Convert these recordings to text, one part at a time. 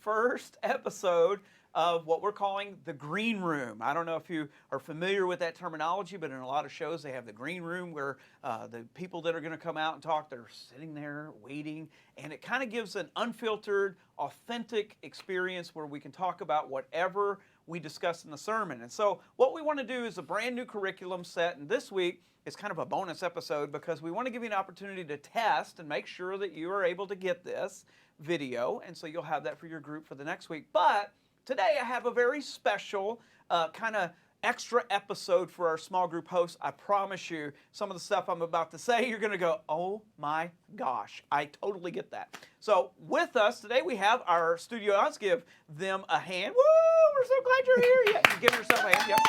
first episode of what we're calling the green room. I don't know if you are familiar with that terminology, but in a lot of shows they have the green room where the people that are going to come out and talk, they're sitting there waiting, and it kind of gives an unfiltered, authentic experience where we can talk about whatever we discuss in the sermon. And so what we want to do is a brand new curriculum set, and this week is kind of a bonus episode because we want to give you an opportunity to test and make sure that you are able to get this video, and so you'll have that for your group for the next week. But today I have a very special kind of extra episode for our small group hosts. I promise you, some of the stuff I'm about to say, you're going to go, oh my gosh, I totally get that. So with us today, we have our studio audience. Give them a hand. Woo! We're so glad you're here. Yeah, give yourself a hand. Yep.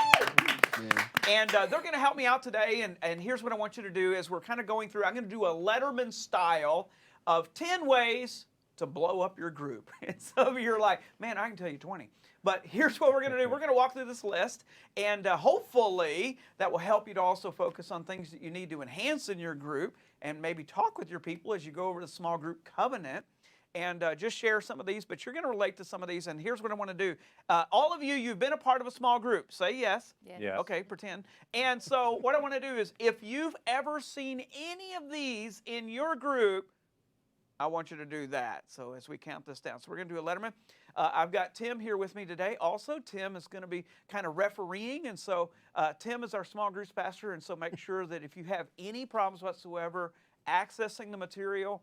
And they're going to help me out today. And here's what I want you to do is we're kind of going through, I'm going to do a Letterman style of 10 ways to blow up your group. And some of you are like, man, I can tell you 20. But here's what we're going to do. We're going to walk through this list, and hopefully that will help you to also focus on things that you need to enhance in your group and maybe talk with your people as you go over the small group covenant and just share some of these. But you're going to relate to some of these, and here's what I want to do. All of you, you've been a part of a small group. Say yes. Yes. Okay, pretend. And so what I want to do is if you've ever seen any of these in your group, I want you to do that. So as we count this down. So we're going to do a Letterman. I've got Tim here with me today. Also, Tim is going to be kind of refereeing. And so Tim is our small groups pastor. And so make sure that if you have any problems whatsoever accessing the material,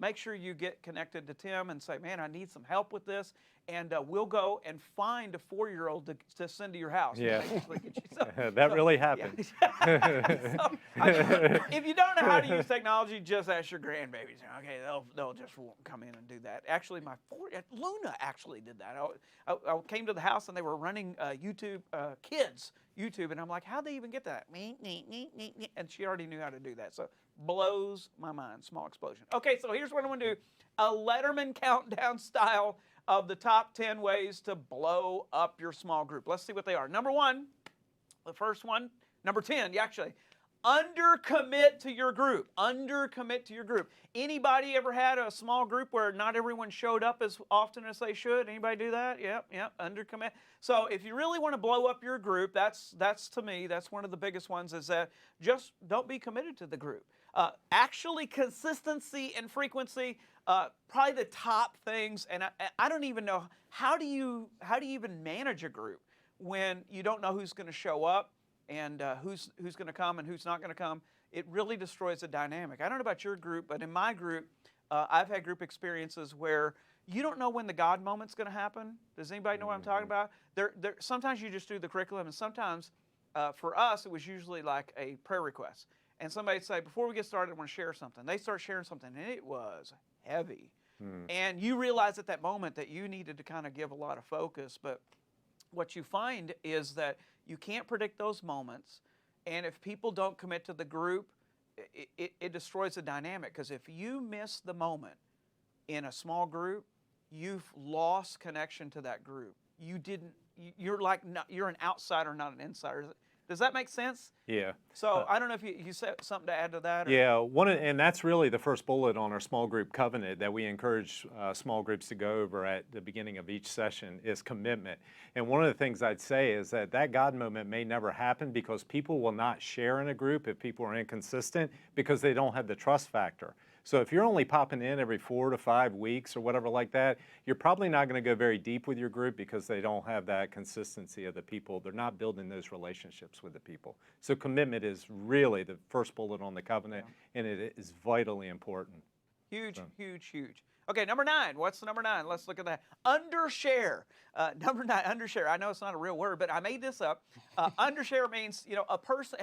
make sure you get connected to Tim and say, man, I need some help with this. And we'll go and find a 4-year-old to send to your house. Yeah. That really happened. Yeah. If you don't know how to use technology, just ask your grandbabies. Okay, they'll just come in and do that. Actually, Luna actually did that. I came to the house and they were running YouTube, kids YouTube, and I'm like, how'd they even get that? And she already knew how to do that. So blows my mind. Small explosion. Okay, so here's what I'm going to do. A Letterman countdown style of the top 10 ways to blow up your small group. Let's see what they are. Number 1, the first one. Number 10, actually, undercommit to your group. Undercommit to your group. Anybody ever had a small group where not everyone showed up as often as they should? Anybody do that? Yep, undercommit. So if you really want to blow up your group, that's to me, that's one of the biggest ones, is that just don't be committed to the group. Actually, consistency and frequency, probably the top things. And I don't even know, how do you even manage a group when you don't know who's going to show up and who's going to come and who's not going to come? It really destroys the dynamic. I don't know about your group, but in my group, I've had group experiences where you don't know when the God moment's going to happen. Does anybody know what I'm talking about? Sometimes you just do the curriculum, and sometimes for us, it was usually like a prayer request. And somebody would say, before we get started, I want to share something. They start sharing something, and it was heavy. And you realize at that moment that you needed to kind of give a lot of focus. But what you find is that you can't predict those moments. And if people don't commit to the group, it destroys the dynamic. Because if you miss the moment in a small group, you've lost connection to that group. You're an outsider, not an insider. Does that make sense? Yeah. So I don't know if you said something to add to that. Or? Yeah, and that's really the first bullet on our small group covenant that we encourage small groups to go over at the beginning of each session is commitment. And one of the things I'd say is that God moment may never happen because people will not share in a group if people are inconsistent because they don't have the trust factor. So if you're only popping in every 4 to 5 weeks or whatever like that, you're probably not going to go very deep with your group because they don't have that consistency of the people. They're not building those relationships with the people. So commitment is really the first bullet on the covenant, and it is vitally important. Huge. Okay, number 9. What's the number 9? Let's look at that. Undershare. Number 9, undershare. I know it's not a real word, but I made this up. Undershare means, a person,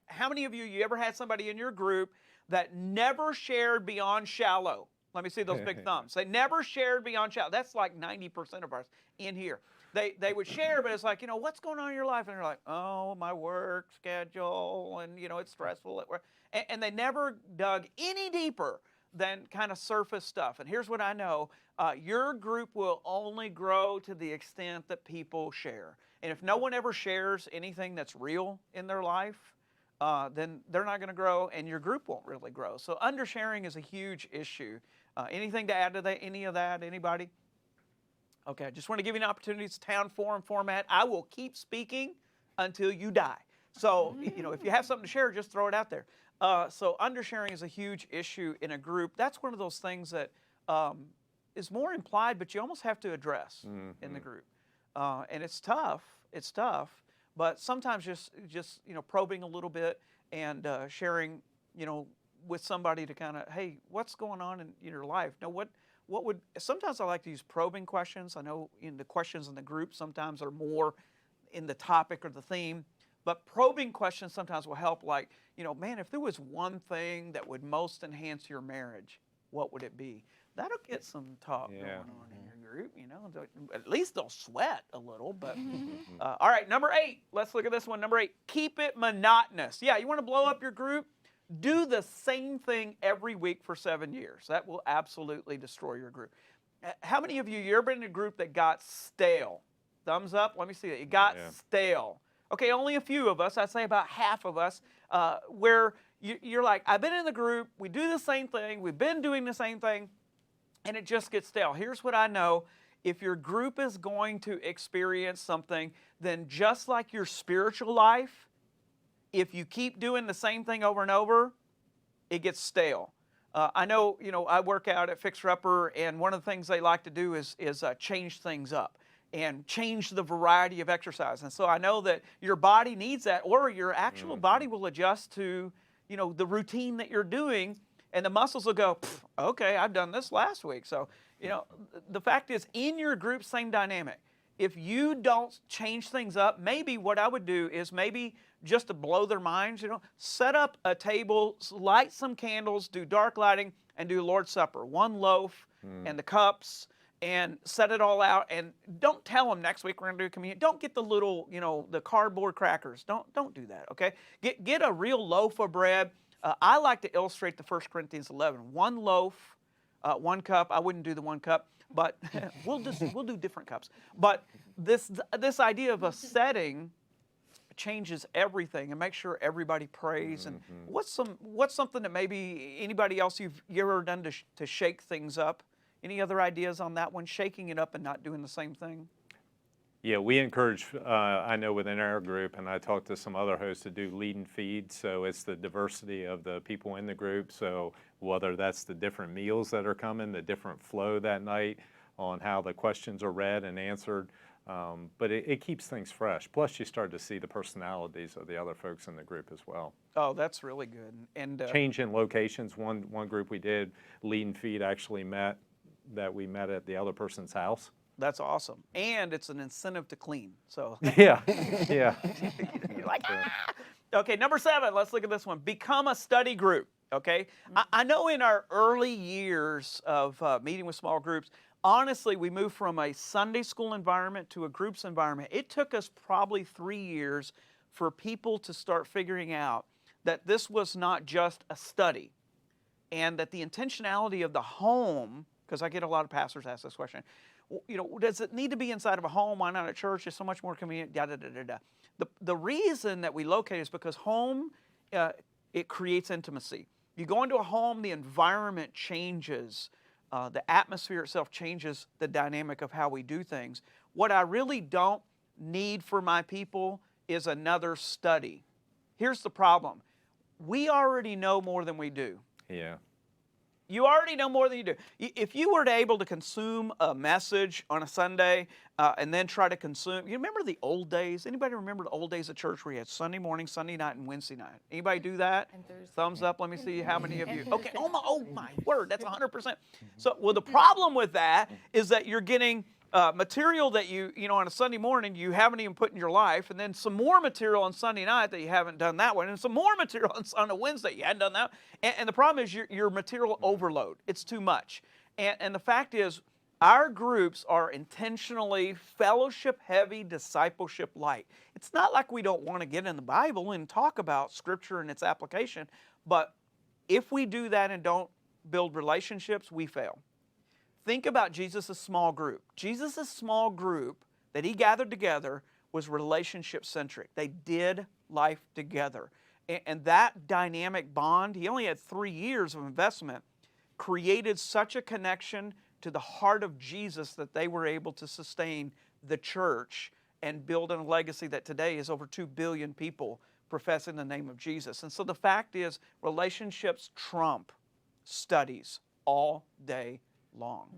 how many of you ever had somebody in your group that never shared beyond shallow? Let me see those big thumbs. They never shared beyond shallow. That's like 90% of us in here. They would share, but it's like, what's going on in your life? And they're like, oh, my work schedule, and, it's stressful at work. And they never dug any deeper than kind of surface stuff. And here's what I know. Your group will only grow to the extent that people share. And if no one ever shares anything that's real in their life, then they're not going to grow, and your group won't really grow. So undersharing is a huge issue. Anything to add to that? Any of that? Anybody? Okay, I just want to give you an opportunity. It's town forum format. I will keep speaking until you die. So, if you have something to share, just throw it out there. So undersharing is a huge issue in a group. That's one of those things that is more implied, but you almost have to address in the group. And it's tough. It's tough. But sometimes just probing a little bit and sharing, with somebody to kind of, hey, what's going on in your life? Now, what would, sometimes I like to use probing questions. I know in the questions in the group sometimes are more in the topic or the theme, but probing questions sometimes will help, like, man, if there was one thing that would most enhance your marriage, what would it be? That'll get some talk going on in your group, At least they'll sweat a little, but. All right, number 8. Let's look at this one. Number 8, keep it monotonous. Yeah, you want to blow up your group? Do the same thing every week for 7 years. That will absolutely destroy your group. How many of you ever been in a group that got stale? Thumbs up. Let me see it. It got stale. Okay, only a few of us. I'd say about half of us, where you're like, I've been in the group. We do the same thing. We've been doing the same thing, and it just gets stale. Here's what I know. If your group is going to experience something, then just like your spiritual life, if you keep doing the same thing over and over, it gets stale. I know, I work out at Fixer Upper, and one of the things they like to do is change things up and change the variety of exercise. And so I know that your body needs that, or your actual body will adjust to, the routine that you're doing, and the muscles will go, okay, I've done this last week. So, the fact is, in your group, same dynamic. If you don't change things up, maybe what I would do is maybe just to blow their minds, set up a table, light some candles, do dark lighting, and do Lord's Supper. One loaf and the cups, and set it all out. And don't tell them next week we're going to do communion. Don't get the little, the cardboard crackers. Don't do that, okay? Get a real loaf of bread. I like to illustrate the 1 Corinthians 11. One loaf, 1 cup. I wouldn't do the 1 cup, but we'll do different cups. But this idea of a setting changes everything, and make sure everybody prays. And what's something that maybe anybody else you've ever done to shake things up? Any other ideas on that one? Shaking it up and not doing the same thing? Yeah, we encourage, I know within our group, and I talked to some other hosts, to do lead and feed. So it's the diversity of the people in the group. So whether that's the different meals that are coming, the different flow that night on how the questions are read and answered. But it keeps things fresh. Plus, you start to see the personalities of the other folks in the group as well. Oh, that's really good. And change in locations. One group we did, lead and feed, actually met at the other person's house. That's awesome. And it's an incentive to clean. So yeah. You're like, ah! Okay, number 7, let's look at this one. Become a study group, okay? I know in our early years of meeting with small groups, honestly, we moved from a Sunday school environment to a groups environment. It took us probably 3 years for people to start figuring out that this was not just a study, and that the intentionality of the home, because I get a lot of pastors ask this question, does it need to be inside of a home? Why not a church? It's so much more convenient, The reason that we locate is because home, it creates intimacy. You go into a home, the environment changes. The atmosphere itself changes the dynamic of how we do things. What I really don't need for my people is another study. Here's the problem. We already know more than we do. Yeah. You already know more than you do. If you were able to consume a message on a Sunday and then try to consume, you remember the old days? Anybody remember the old days of church where you had Sunday morning, Sunday night, and Wednesday night? Anybody do that? Thumbs up. Let me see how many of you. Okay. Oh my word. That's 100%. So, well, the problem with that is that you're getting material that you on a Sunday morning you haven't even put in your life, and then some more material on Sunday night that you haven't done that one, and some more material on a Wednesday you hadn't done that. And the problem is your material overload. It's too much. And the fact is, our groups are intentionally fellowship heavy, discipleship light. It's not like we don't want to get in the Bible and talk about Scripture and its application, but if we do that and don't build relationships, we fail. Think about Jesus' small group. Jesus' small group that he gathered together was relationship-centric. They did life together. And that dynamic bond, he only had 3 years of investment, created such a connection to the heart of Jesus that they were able to sustain the church and build a legacy that today is over 2 billion people professing the name of Jesus. And so the fact is, relationships trump studies all day long.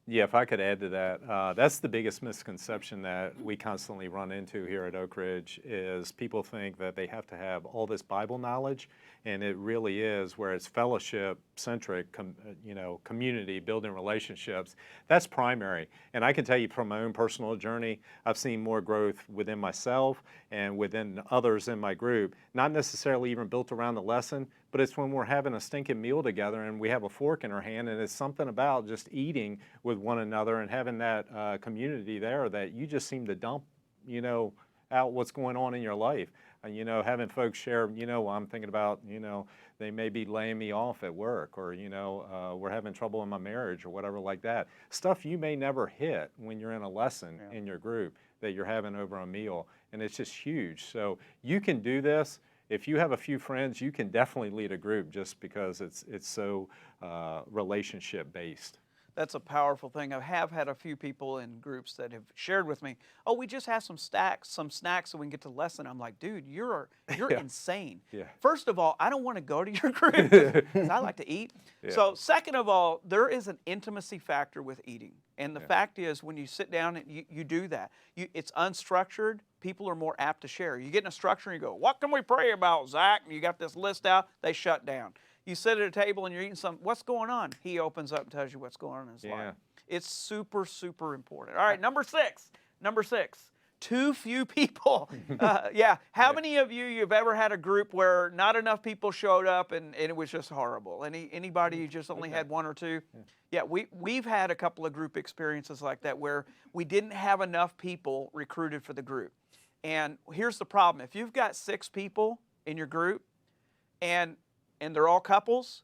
Yeah, if I could add to that, that's the biggest misconception that we constantly run into here at Oak Ridge is people think that they have to have all this Bible knowledge, and it really is where it's fellowship-centric, community, building relationships. That's primary. And I can tell you from my own personal journey, I've seen more growth within myself and within others in my group, not necessarily even built around the lesson, but it's when we're having a stinking meal together and we have a fork in our hand, and it's something about just eating with one another and having that community there that you just seem to dump, out what's going on in your life. Having folks share, I'm thinking about, they may be laying me off at work, or, we're having trouble in my marriage or whatever like that. Stuff you may never hit when you're in a lesson in your group that you're having over a meal, and it's just huge. So you can do this. If you have a few friends, you can definitely lead a group just because it's so relationship based. That's a powerful thing. I have had a few people in groups that have shared with me, oh, we just have some snacks so we can get to the lesson. I'm like, dude, you're insane. Yeah. First of all, I don't want to go to your group because I like to eat. Yeah. So second of all, there is an intimacy factor with eating. And the fact is, when you sit down and you do that, it's unstructured, people are more apt to share. You get in a structure and you go, what can we pray about, Zach? And you got this list out, they shut down. You sit at a table and you're eating something, what's going on? He opens up and tells you what's going on in his life. It's super, super important. All right, number six, too few people. How many of you've ever had a group where not enough people showed up and it was just horrible? Anybody who just only had one or two? Yeah, we've had a couple of group experiences like that where we didn't have enough people recruited for the group. And here's the problem. If you've got 6 people in your group and they're all couples,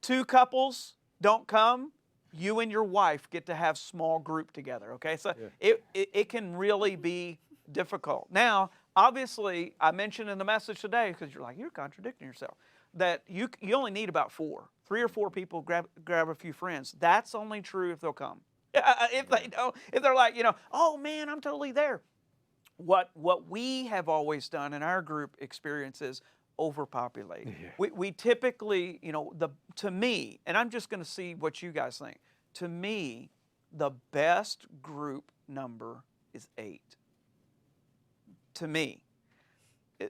2 couples don't come, you and your wife get to have small group together, okay? So it can really be difficult. Now, obviously, I mentioned in the message today, because you're contradicting yourself, that you only need about 4. 3 or 4 people, grab a few friends. That's only true if they'll come. If they don't, if they're like, oh man, I'm totally there. What we have always done in our group experiences, overpopulate. We typically, to me, and I'm just going to see what you guys think. To me, the best group number is 8. To me.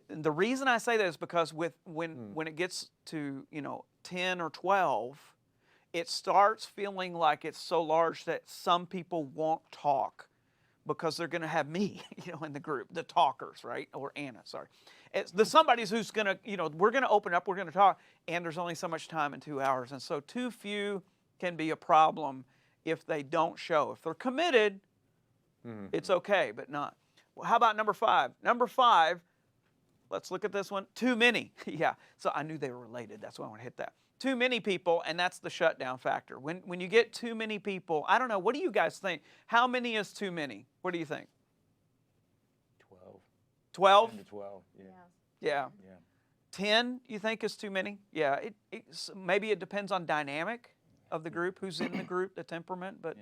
The reason I say that is because when it gets to, 10 or 12, it starts feeling like it's so large that some people won't talk because they're going to have me, in the group, the talkers, right? Or Anna, sorry. It's somebody's who's going to, we're going to open up, we're going to talk, and there's only so much time in 2 hours. And so too few can be a problem if they don't show. If they're committed, it's okay, but not. Well, how about number 5? Number 5, let's look at this one. Too many. Yeah, so I knew they were related. That's why I want to hit that. Too many people, and that's the shutdown factor. When you get too many people, I don't know, what do you guys think? How many is too many? What do you think? 12. 12? 10 to 12, Yeah. 10, you think, is too many? Yeah, maybe it depends on dynamic of the group, who's in the group, the temperament, but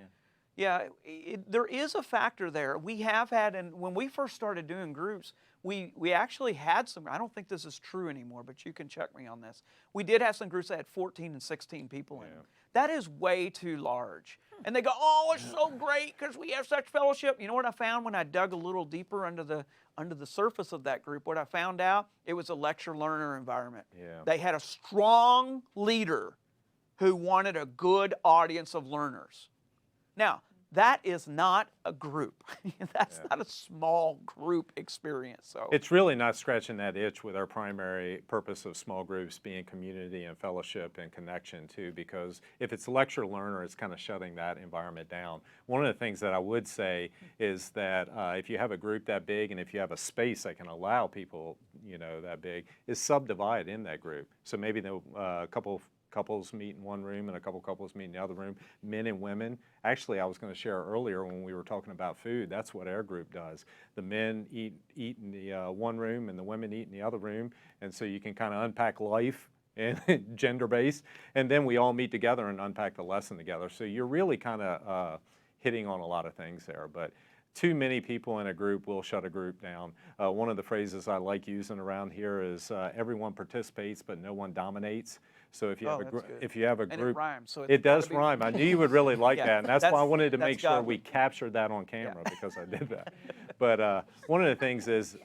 there is a factor there. We have had, and when we first started doing groups, we actually had some, I don't think this is true anymore, but you can check me on this. We did have some groups that had 14 and 16 people in them. That is way too large. And they go, oh, it's so great because we have such fellowship. You know what I found when I dug a little deeper under the surface of that group? What I found out, it was a lecture-learner environment. They had a strong leader who wanted a good audience of learners. Now, that is not a group. That's not a small group experience. So it's really not scratching that itch with our primary purpose of small groups being community and fellowship and connection too, because if it's lecture learner, it's kind of shutting that environment down. One of the things that I would say is that if you have a group that big and if you have a space that can allow people, that big, is subdivide in that group. So maybe a couple couples meet in one room and a couple couples meet in the other room, men and women. Actually, I was going to share earlier when we were talking about food, that's what our group does. The men eat in the one room and the women eat in the other room, and so you can kind of unpack life and gender-based, and then we all meet together and unpack the lesson together. So you're really kind of hitting on a lot of things there. But too many people in a group will shut a group down. One of the phrases I like using around here is everyone participates, but no one dominates. So if you have if you have a And group, it rhymes, so it does rhyme. I knew you would really like Yeah, that, and that's why I wanted to that's make sure godly. we captured that on camera because I did that. But one of the things is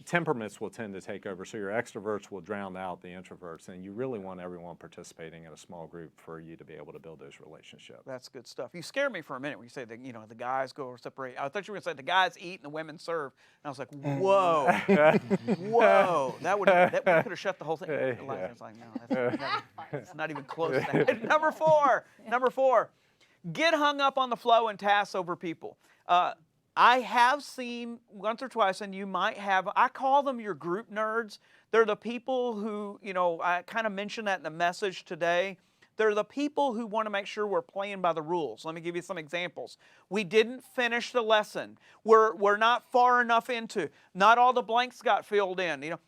temperaments will tend to take over. So your extroverts will drown out the introverts, and you really want everyone participating in a small group for you to be able to build those relationships. That's good stuff. You scared me for a minute when you said that, you know, the guys go separate. I thought you were going to say the guys eat and the women serve. And I was like, whoa, whoa. We could have shut the whole thing. Yeah. It's like, no, it's not even close to that. Number four, get hung up on the flow and tasks over people. I have seen once or twice, and you might have, I call them your group nerds. They're the people who, you know, I kind of mentioned that in the message today. They're the people who want to make sure we're playing by the rules. Let me give you some examples. We didn't finish the lesson. We're not far enough into. Not all the blanks got filled in. You know,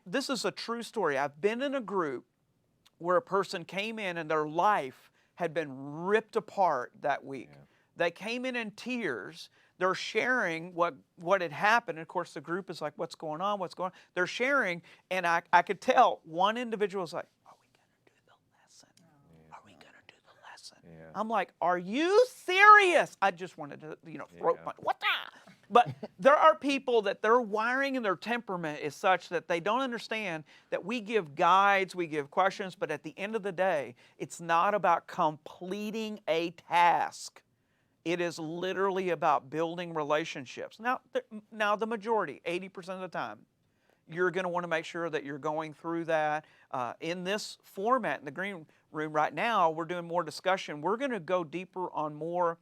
this is a true story. I've been in a group where a person came in and their life had been ripped apart that week. Yeah. They came in tears. They're sharing what had happened. And of course, the group is like, what's going on? What's going on? They're sharing, and I could tell one individual was like, are we going to do the lesson? Yeah. Are we going to do the lesson? Yeah. I'm like, are you serious? I just wanted to, you know, throat punch. What the? But there are people that their wiring and their temperament is such that they don't understand that we give guides, we give questions, but at the end of the day, it's not about completing a task. It is literally about building relationships. Now the majority, 80% of the time, you're going to want to make sure that you're going through that. In this format, in the green room right now, we're doing more discussion. We're going to go deeper on more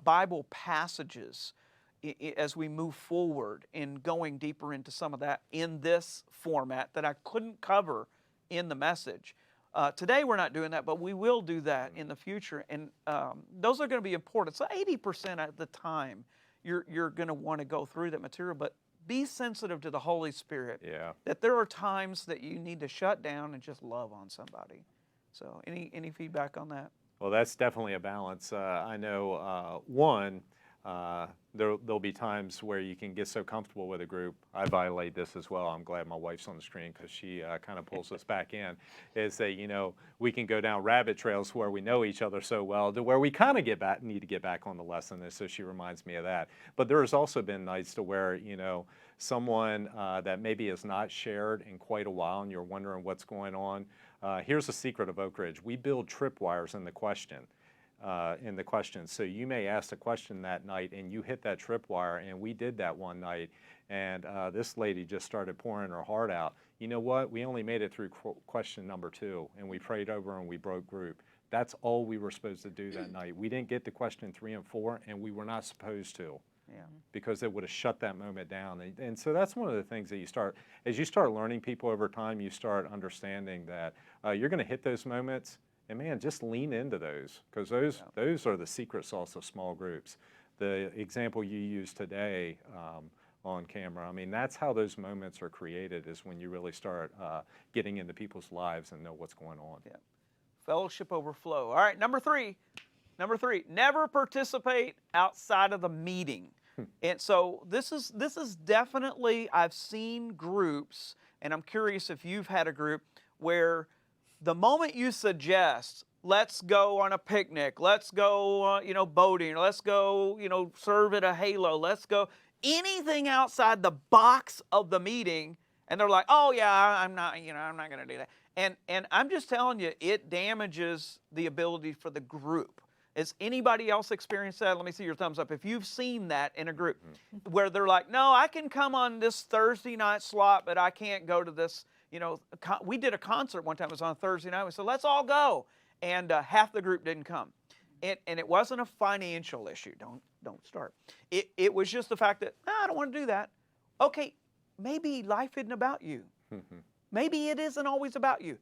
Bible passages as we move forward in going deeper into some of that in this format that I couldn't cover in the message. Today we're not doing that, but we will do that in the future, and those are going to be important. So 80% of the time you're going to want to go through that material, but be sensitive to the Holy Spirit. Yeah. That there are times that you need to shut down and just love on somebody. So any feedback on that? Well, that's definitely a balance. I know there'll be times where you can get so comfortable with a group. I violate this as well. I'm glad my wife's on the screen because she kind of pulls us back in. Is that, you know, we can go down rabbit trails where we know each other so well to where we kind of need to get back on the lesson. And so she reminds me of that. But there has also been nights to where, you know, someone that maybe has not shared in quite a while and you're wondering what's going on. Here's the secret of Oak Ridge. We build tripwires in the question. So you may ask a question that night and you hit that tripwire, and we did that one night, and this lady just started pouring her heart out. You know what? We only made it through question number 2, and we prayed over and we broke group. That's all we were supposed to do that night. We didn't get to question 3 and 4, and we were not supposed to. Yeah. Because it would have shut that moment down. And so that's one of the things that as you start learning people over time, you start understanding that you're going to hit those moments. And man, just lean into those, because those are the secret sauce of small groups. The example you used today on camera, I mean, that's how those moments are created, is when you really start getting into people's lives and know what's going on. Yeah. Fellowship overflow. All right, number three, never participate outside of the meeting. And so this is definitely, I've seen groups, and I'm curious if you've had a group where the moment you suggest, let's go on a picnic, let's go, boating, let's go, serve at a Halo, let's go, anything outside the box of the meeting, and they're like, oh yeah, I'm not going to do that. And I'm just telling you, it damages the ability for the group. Has anybody else experienced that? Let me see your thumbs up if you've seen that in a group where they're like, no, I can come on this Thursday night slot, but I can't go to this. We did a concert one time. It was on a Thursday night. We said, let's all go. And half the group didn't come. And it wasn't a financial issue. Don't start. It was just the fact that, I don't want to do that. Okay, maybe life isn't about you. Maybe it isn't always about you.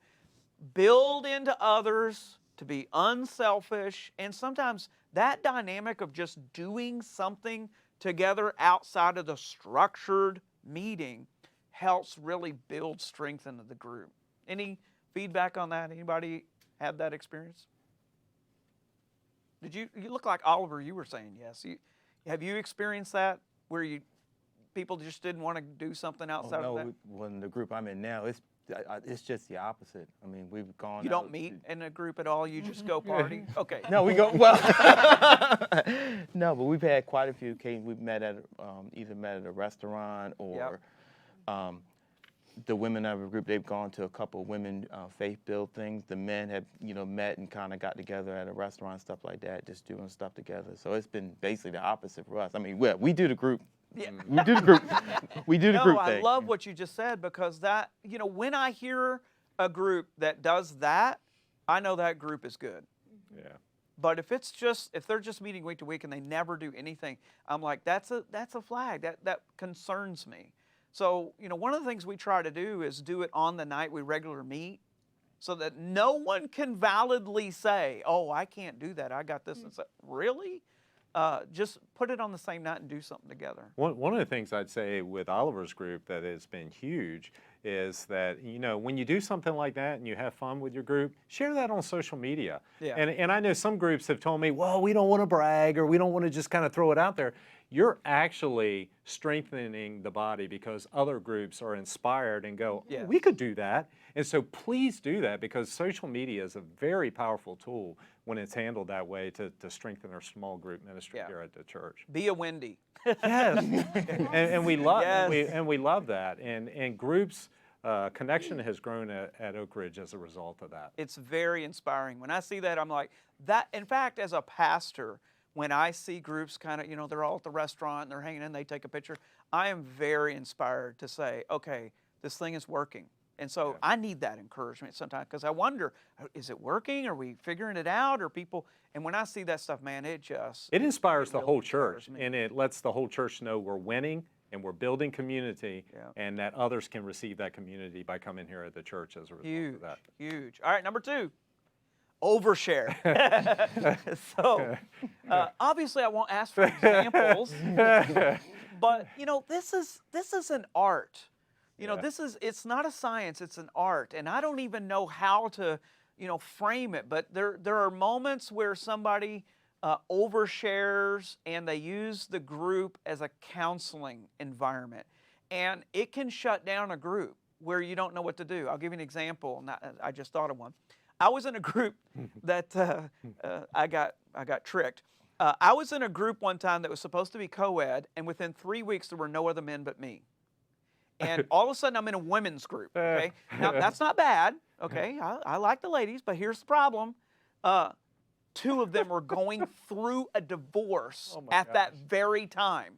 Build into others to be unselfish. And sometimes that dynamic of just doing something together outside of the structured meeting helps really build strength into the group. Any feedback on that? Anybody had that experience? Did you look like Oliver, you were saying yes. Have you experienced that where people just didn't want to do something outside of that? No, when the group I'm in now, it's just the opposite. I mean, we've gone. You don't meet in a group at all. You just go party. Okay. No, we go well. No, but we've had quite a few occasions. We've met at either met at a restaurant or the women of a group. They've gone to a couple of women faith-built things. The men have met and kind of got together at a restaurant, stuff like that, just doing stuff together. So it's been basically the opposite for us. I mean, we do the group. Yeah. We do the group. We do the group I thing. love what you just said because that, when I hear a group that does that, I know that group is good. Yeah. But if they're just meeting week to week and they never do anything, I'm like, that's a flag. That concerns me. So, one of the things we try to do is do it on the night we regularly meet so that no one can validly say, oh, I can't do that. I got this. And so, really? Just put it on the same night and do something together. One of the things I'd say with Oliver's group that has been huge is that, when you do something like that and you have fun with your group, share that on social media. Yeah. And I know some groups have told me, well, we don't want to brag or we don't want to just kind of throw it out there. You're actually strengthening the body because other groups are inspired and go, Yeah. we could do that. And so please do that because social media is a very powerful tool when it's handled that way to strengthen our small group ministry here at the church. Be a Wendy. Yes, and we love Yes. we love that. And groups connection has grown at Oak Ridge as a result of that. It's very inspiring. When I see that, I'm like, that. In fact, as a pastor, when I see groups kind of, they're all at the restaurant and they're hanging in, they take a picture, I am very inspired to say, okay, this thing is working. And so I need that encouragement sometimes because I wonder, is it working? Are we figuring it out? Or people, and when I see that stuff, man, it inspires the really whole inspires church, me. and it lets the whole church know we're winning and we're building community, and that others can receive that community by coming here at the church as a result of that. Huge. All right, number 2, overshare. So obviously I won't ask for examples, but this is an art. It's not a science, it's an art, and I don't even know how to frame it, but there are moments where somebody overshares and they use the group as a counseling environment, and it can shut down a group where you don't know what to do. I'll give you an example. I just thought of one. I was in a group that I got tricked. I was in a group one time that was supposed to be co-ed, and within 3 weeks there were no other men but me. And all of a sudden I'm in a women's group. Okay, now that's not bad. Okay, I like the ladies, but here's the problem. 2 of them were going through a divorce at that very time.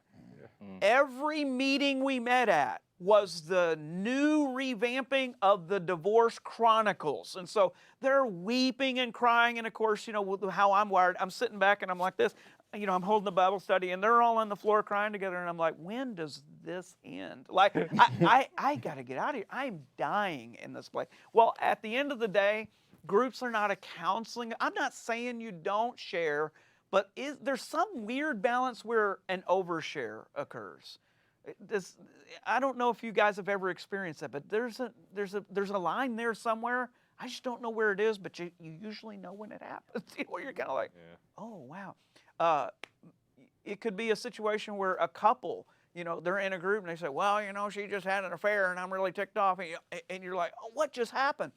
Every meeting we met at was the new revamping of the Divorce Chronicles. And so they're weeping and crying. And of course, how I'm wired, I'm sitting back and I'm like this. I'm holding the Bible study and they're all on the floor crying together. And I'm like, when does this end? Like, I got to get out of here. I'm dying in this place. Well, at the end of the day, groups are not a counseling. I'm not saying you don't share, but there's some weird balance where an overshare occurs. I don't know if you guys have ever experienced that, but there's a line there somewhere. I just don't know where it is, but you usually know when it happens. Where you're kind of like, oh wow. It could be a situation where a couple, they're in a group and they say, well, she just had an affair and I'm really ticked off, and you're like, oh, what just happened?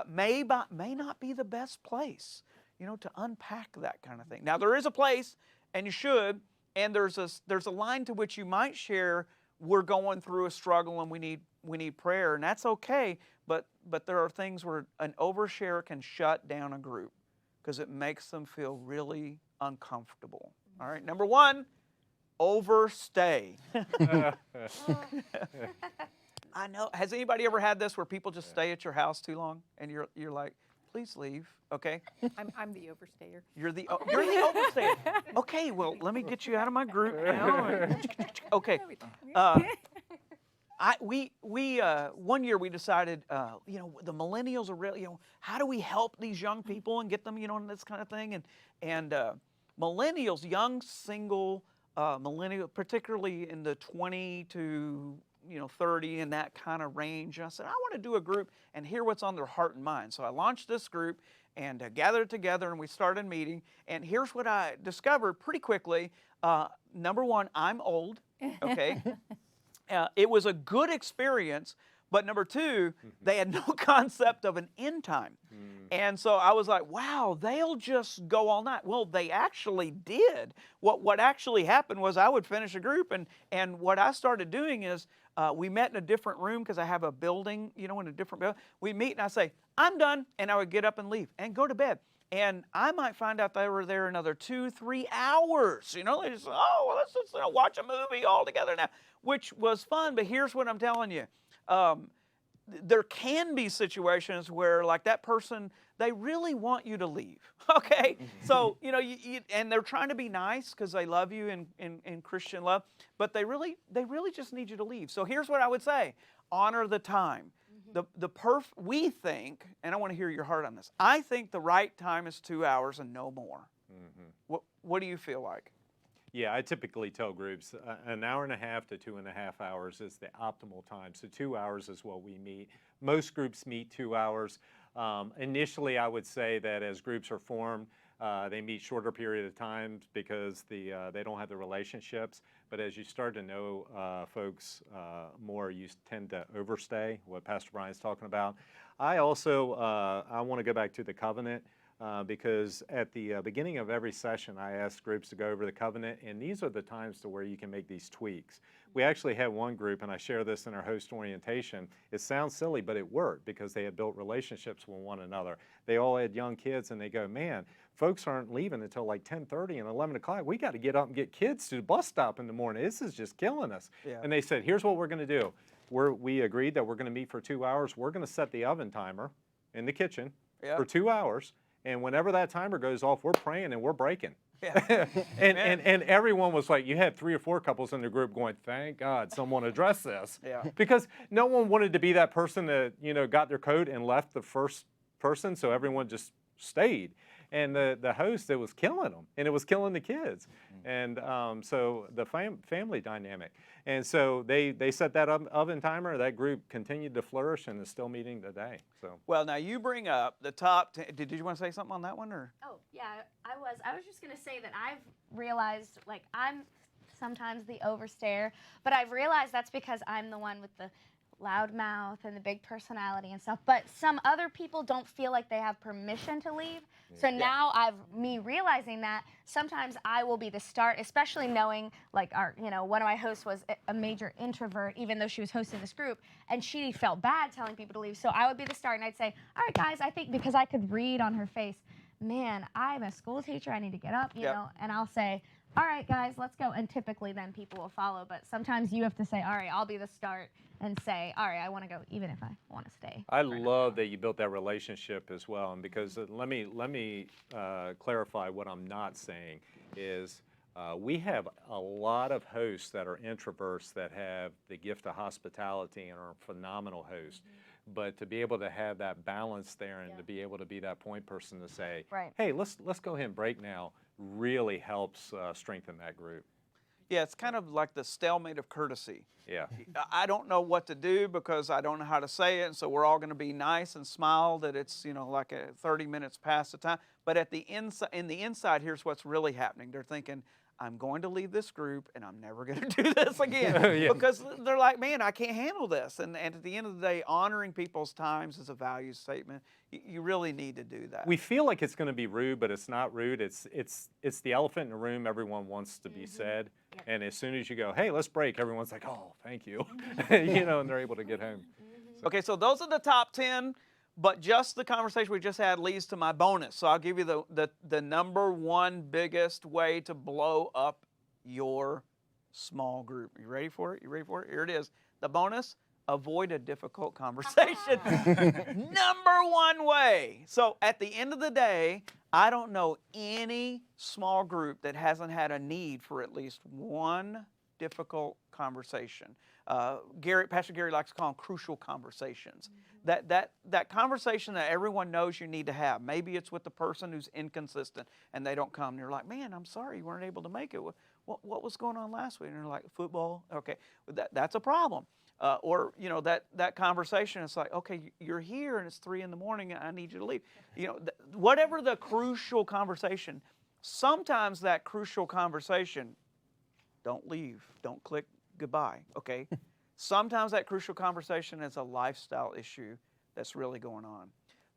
May not be the best place, to unpack that kind of thing. Now there is a place, and you should. And there's a line to which you might share, we're going through a struggle and we need prayer, and that's okay. But there are things where an overshare can shut down a group because it makes them feel really uncomfortable. All right, number 1, overstay. I know. Has anybody ever had this where people just stay at your house too long and you're like, please leave, okay? I'm the overstayer. You're the overstayer. Okay, well, let me get you out of my group now. Okay. One year we decided, the millennials are really, how do we help these young people and get them, in this kind of thing? And millennials, young single millennial, particularly in the 20 to 30 in that kind of range. And I said, I want to do a group and hear what's on their heart and mind. So I launched this group and gathered together, and we started meeting. And here's what I discovered pretty quickly. Number one, I'm old, okay? It was a good experience, but number two, they had no concept of an end time. And so I was like, wow, they'll just go all night. Well, they actually did. What actually happened was I would finish a group, and what I started doing is we met in a different room because I have a building, in a different building. We meet and I say, I'm done, and I would get up and leave and go to bed. And I might find out they were there another 2-3 hours. They just, let's just watch a movie all together now, which was fun. But here's what I'm telling you. There can be situations where, like, that person, they really want you to leave, okay? So, and they're trying to be nice because they love you in Christian love, but they really just need you to leave. So here's what I would say. Honor the time. We think, and I want to hear your heart on this, I think the right time is 2 hours and no more. What do you feel like? Yeah, I typically tell groups an hour and a half to 2.5 hours is the optimal time. So 2 hours is what we meet. Most groups meet 2 hours. Initially, I would say that as groups are formed, they meet shorter period of time because they don't have the relationships. But as you start to know folks more, you tend to overstay, what Pastor Brian's talking about. I also, I want to go back to the covenant. Because at the beginning of every session, I ask groups to go over the covenant, and these are the times to where you can make these tweaks. We actually had one group, and I share this in our host orientation. It sounds silly, but it worked because they had built relationships with one another. They all had young kids, and they go, man, folks aren't leaving until like 10:30 and 11 o'clock. We got to get up and get kids to the bus stop in the morning. This is just killing us. Yeah. And they said, here's what we're going to do. We agreed that we're going to meet for 2 hours. We're going to set the oven timer in the kitchen for 2 hours. And whenever that timer goes off, we're praying and we're breaking. Yeah. and everyone was like, you had 3 or 4 couples in the group going, thank God someone addressed this. Yeah. Because no one wanted to be that person that, got their coat and left the first person, so everyone just stayed. And the host, it was killing them, and it was killing the kids. And so the family dynamic. And so they set that oven timer. That group continued to flourish and is still meeting today. So. Well, now you bring up the top 10. Did you want to say something on that one? Or? Oh, yeah, I was. I was just going to say that I've realized, like, I'm sometimes the overstayer, but I've realized that's because I'm the one with the loud mouth and the big personality and stuff, but some other people don't feel like they have permission to leave. So now me realizing that sometimes I will be the start, especially knowing like one of my hosts was a major introvert, even though she was hosting this group, and she felt bad telling people to leave. So I would be the start, and I'd say, all right, guys, I think because I could read on her face, man, I'm a school teacher, I need to get up, you know, and I'll say, all right, guys, let's go. And typically then people will follow, but sometimes you have to say, all right, I'll be the start and say, all right, I want to go, even if I want to stay. I love that you built that relationship as well. And because let me clarify what I'm not saying is we have a lot of hosts that are introverts that have the gift of hospitality and are phenomenal hosts. But to be able to have that balance there and to be able to be that point person to say, hey, let's go ahead and break now, really helps strengthen that group. Yeah, it's kind of like the stalemate of courtesy. Yeah. I don't know what to do because I don't know how to say it, and so we're all going to be nice and smile that it's, like 30 minutes past the time. But at the inside, here's what's really happening. They're thinking, I'm going to leave this group and I'm never going to do this again. Because they're like, man, I can't handle this. And at the end of the day, honoring people's times is a value statement. You really need to do that. We feel like it's going to be rude, but it's not rude. It's the elephant in the room everyone wants to be said. And as soon as you go, hey, let's break, everyone's like, oh, thank you. And they're able to get home. Okay, so those are the top 10. But just the conversation we just had leads to my bonus. So I'll give you the number one biggest way to blow up your small group. You ready for it? Here it is. The bonus, avoid a difficult conversation. Number one way. So at the end of the day, I don't know any small group that hasn't had a need for at least one difficult conversation. Pastor Gary likes to call them crucial conversations. That conversation that everyone knows you need to have. Maybe it's with the person who's inconsistent and they don't come. And you're like, man, I'm sorry you weren't able to make it. what was going on last week? And they're like, football. Okay, well, that's a problem. Or that conversation. It's like, okay, you're here and it's 3 a.m. and I need you to leave. Whatever the crucial conversation. Sometimes that crucial conversation, don't leave, don't click goodbye. Okay. Sometimes that crucial conversation is a lifestyle issue that's really going on.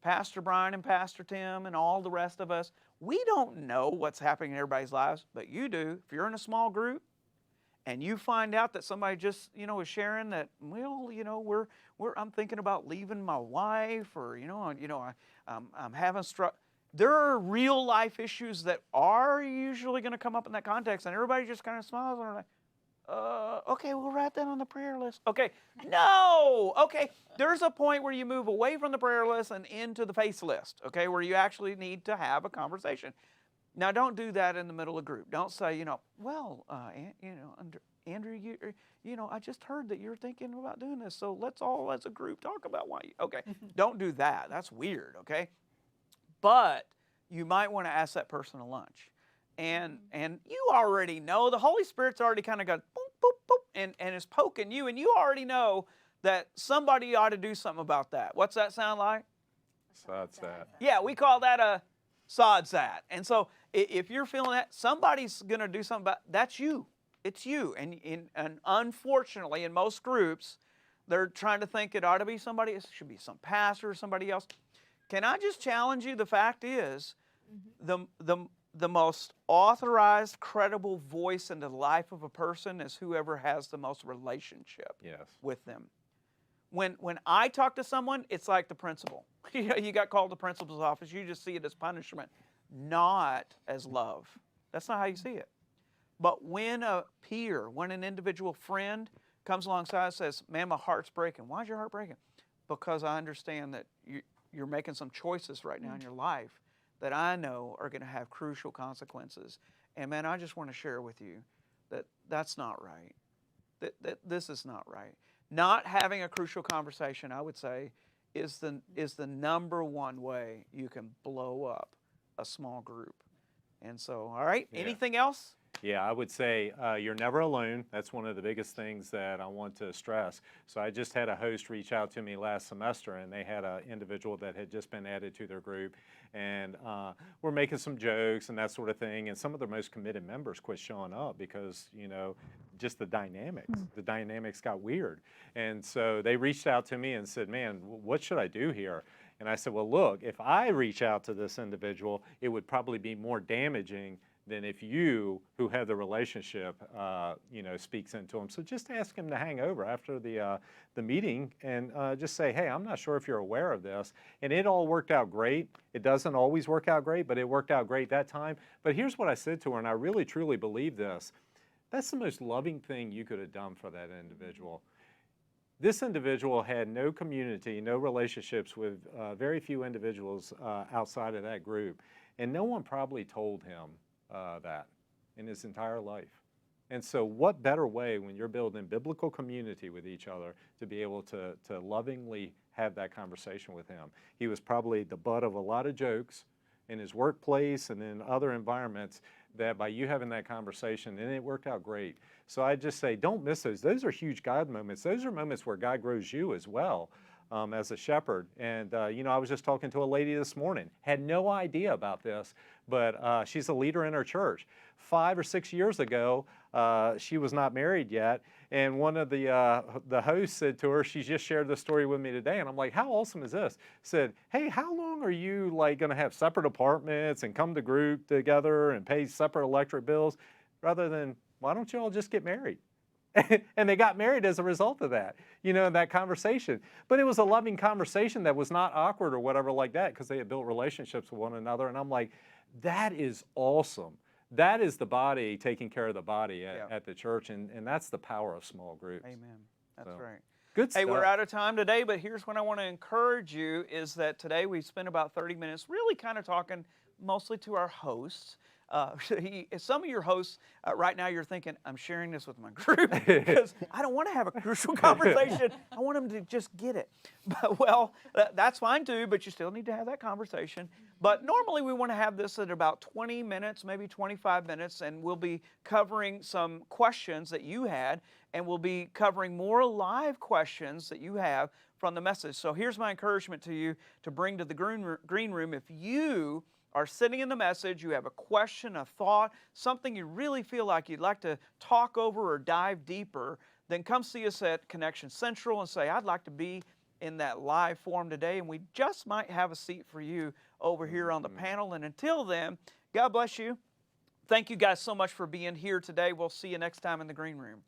Pastor Brian and Pastor Tim and all the rest of us, we don't know what's happening in everybody's lives, but you do. If you're in a small group and you find out that somebody just, is sharing that, well, I'm thinking about leaving my wife, or, I'm having struggle. There are real life issues that are usually going to come up in that context, and everybody just kind of smiles and are like, okay, we'll write that on the prayer list. Okay, no, okay. There's a point where you move away from the prayer list and into the face list, okay, where you actually need to have a conversation. Now, don't do that in the middle of group. Don't say, Andrew, I just heard that you're thinking about doing this, so let's all as a group talk about why. Okay, don't do that. That's weird, okay? But you might want to ask that person to lunch. And you already know, the Holy Spirit's already kind of got boop, boop, boop, and is poking you, and you already know that somebody ought to do something about that. What's that sound like? Sod sat. Yeah, we call that a sod sat. And so if you're feeling that, somebody's going to do something about that's you. It's you. And unfortunately, in most groups, they're trying to think it ought to be somebody. It should be some pastor or somebody else. Can I just challenge you? The fact is, the most authorized, credible voice in the life of a person is whoever has the most relationship with them. When I talk to someone, it's like the principal. You got called to the principal's office. You just see it as punishment, not as love. That's not how you see it. But when a peer, when an individual friend comes alongside and says, man, my heart's breaking. Why is your heart breaking? Because I understand that you're making some choices right now in your life that I know are going to have crucial consequences. And man, I just want to share with you that that's not right. That this is not right. Not having a crucial conversation, I would say, is the number one way you can blow up a small group. And so, all right, anything else? Yeah, I would say you're never alone. That's one of the biggest things that I want to stress. So I just had a host reach out to me last semester, and they had an individual that had just been added to their group, and we're making some jokes and that sort of thing, and some of their most committed members quit showing up because, just the dynamics got weird. And so they reached out to me and said, man, what should I do here? And I said, well, look, if I reach out to this individual, it would probably be more damaging than if you, who have the relationship, speaks into them. So just ask him to hang over after the meeting and just say, hey, I'm not sure if you're aware of this. And it all worked out great. It doesn't always work out great, but it worked out great that time. But here's what I said to her, and I really, truly believe this. That's the most loving thing you could have done for that individual. This individual had no community, no relationships with very few individuals outside of that group. And no one probably told him that in his entire life. And so what better way when you're building biblical community with each other to be able to lovingly have that conversation with him. He was probably the butt of a lot of jokes in his workplace and in other environments that by you having that conversation, and it worked out great. So I just say, don't miss those. Those are huge God moments. Those are moments where God grows you as well. As a shepherd. And, I was just talking to a lady this morning, had no idea about this, but she's a leader in her church. 5 or 6 years ago, she was not married yet, and one of the hosts said to her, she just shared this story with me today, and I'm like, how awesome is this? Said, hey, how long are you going to have separate apartments and come to group together and pay separate electric bills, rather than, why don't you all just get married? And they got married as a result of that, that conversation. But it was a loving conversation that was not awkward or whatever like that, because they had built relationships with one another. And I'm like, that is awesome. That is the body taking care of the body at the church. And that's the power of small groups. Amen. That's right. Good stuff. Hey, we're out of time today, but here's what I want to encourage you is that today we spent about 30 minutes really kind of talking mostly to our hosts. Some of your hosts right now, you're thinking, I'm sharing this with my group because I don't want to have a crucial conversation. I want them to just get it. But, well, that's fine too, but you still need to have that conversation. But normally we want to have this at about 20 minutes, maybe 25 minutes, and we'll be covering some questions that you had, and we'll be covering more live questions that you have from the message. So here's my encouragement to you to bring to the green room. If you are sitting in the message, you have a question, a thought, something you really feel like you'd like to talk over or dive deeper, then come see us at Connection Central and say, I'd like to be in that live forum today, and we just might have a seat for you over here on the panel. And until then, God bless you. Thank you guys so much for being here today. We'll see you next time in the green room.